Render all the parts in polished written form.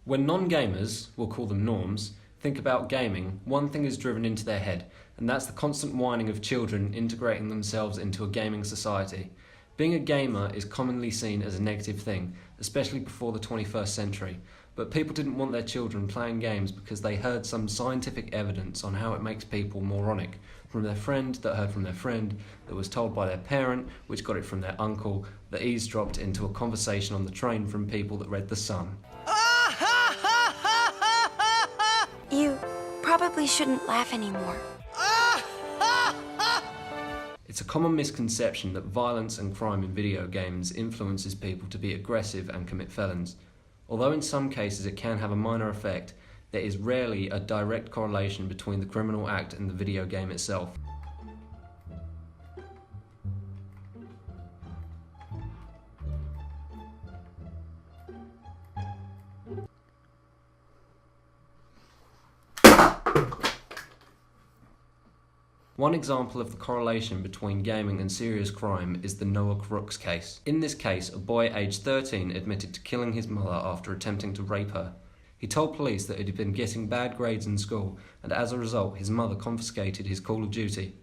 When non-gamers, we'll call them norms, think about gaming, one thing is driven into their head, and that's the constant whining of children integrating themselves into a gaming society. Being a gamer is commonly seen as a negative thing, especially before the 21st century, but people didn't want their children playing games because they heard some scientific evidence on how it makes people moronic, from their friend that heard from their friend, that was told by their parent, which got it from their uncle, that eavesdropped into a conversation on the train from people that read The Sun. You probably shouldn't laugh anymore. It's a common misconception that violence and crime in video games influences people to be aggressive and commit felons. Although in some cases it can have a minor effect, there is rarely a direct correlation between the criminal act and the video game itself. One example of the correlation between gaming and serious crime is the Noah Crooks case. In this case, a boy aged 13 admitted to killing his mother after attempting to rape her. He told police that he had been getting bad grades in school, and as a result his mother confiscated his Call of Duty.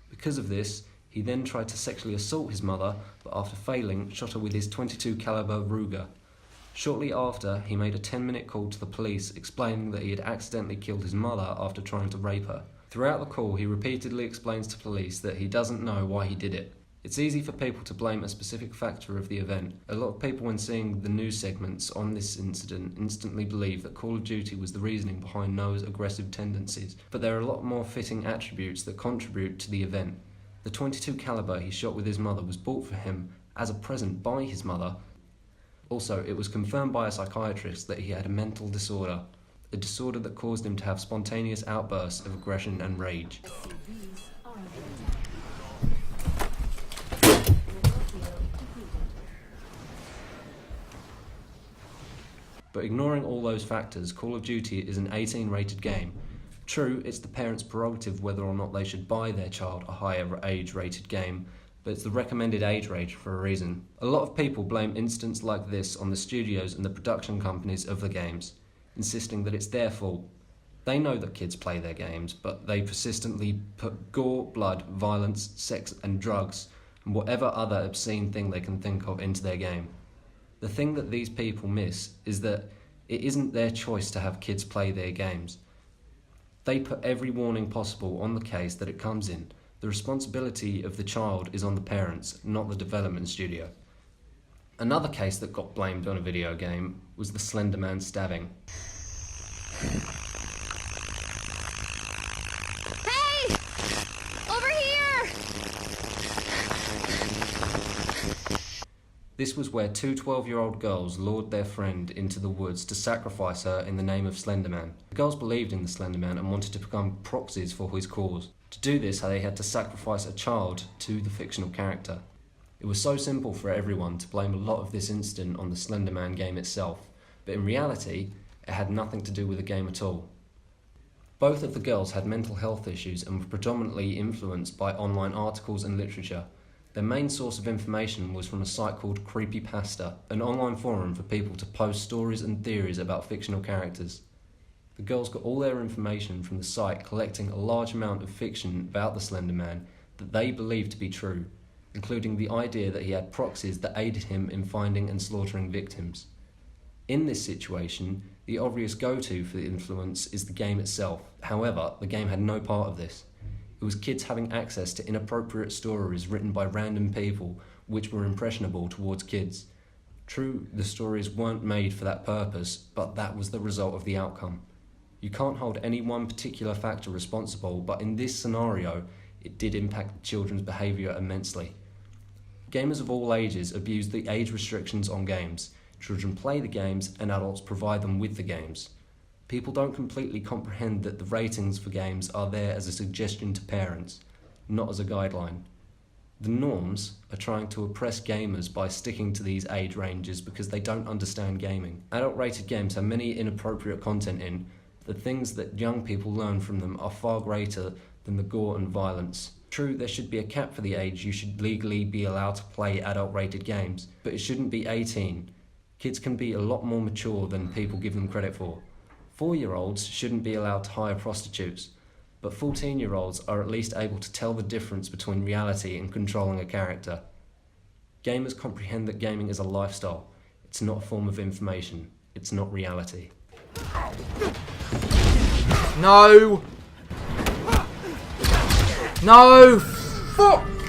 Because of this, he then tried to sexually assault his mother, but after failing, shot her with his .22 caliber Ruger. Shortly after, he made a 10-minute call to the police explaining that he had accidentally killed his mother after trying to rape her. Throughout the call, he repeatedly explains to police that he doesn't know why he did it. It's easy for people to blame a specific factor of the event. A lot of people, when seeing the news segments on this incident, instantly believe that Call of Duty was the reasoning behind Noah's aggressive tendencies, but there are a lot more fitting attributes that contribute to the event. The .22 caliber he shot with his mother was bought for him as a present by his mother. Also, it was confirmed by a psychiatrist that he had a mental disorder, a disorder that caused him to have spontaneous outbursts of aggression and rage. But ignoring all those factors, Call of Duty is an 18-rated game. True, it's the parents' prerogative whether or not they should buy their child a higher age-rated game, but it's the recommended age range for a reason. A lot of people blame incidents like this on the studios and the production companies of the games, insisting that it's their fault. They know that kids play their games, but they persistently put gore, blood, violence, sex and drugs, and whatever other obscene thing they can think of into their game. The thing that these people miss is that it isn't their choice to have kids play their games. They put every warning possible on the case that it comes in. The responsibility of the child is on the parents, not the development studio. Another case that got blamed on a video game was the Slender Man stabbing. Hey! Over here! This was where two 12-year-old girls lured their friend into the woods to sacrifice her in the name of Slender Man. The girls believed in the Slender Man and wanted to become proxies for his cause. To do this, they had to sacrifice a child to the fictional character. It was so simple for everyone to blame a lot of this incident on the Slender Man game itself, but in reality, it had nothing to do with the game at all. Both of the girls had mental health issues and were predominantly influenced by online articles and literature. Their main source of information was from a site called Creepypasta, an online forum for people to post stories and theories about fictional characters. The girls got all their information from the site, collecting a large amount of fiction about the Slender Man that they believed to be true, including the idea that he had proxies that aided him in finding and slaughtering victims. In this situation, the obvious go-to for the influence is the game itself. However, the game had no part of this. It was kids having access to inappropriate stories written by random people which were impressionable towards kids. True, the stories weren't made for that purpose, but that was the result of the outcome. You can't hold any one particular factor responsible, but in this scenario, it did impact children's behaviour immensely. Gamers of all ages abuse the age restrictions on games. Children play the games and adults provide them with the games. People don't completely comprehend that the ratings for games are there as a suggestion to parents, not as a guideline. The norms are trying to oppress gamers by sticking to these age ranges because they don't understand gaming. Adult-rated games have many inappropriate content in. The things that young people learn from them are far greater than the gore and violence. True, there should be a cap for the age you should legally be allowed to play adult-rated games, but it shouldn't be 18. Kids can be a lot more mature than people give them credit for. 4-year-olds shouldn't be allowed to hire prostitutes, but 14-year-olds are at least able to tell the difference between reality and controlling a character. Gamers comprehend that gaming is a lifestyle. It's not a form of information. It's not reality. No! No! Fuck!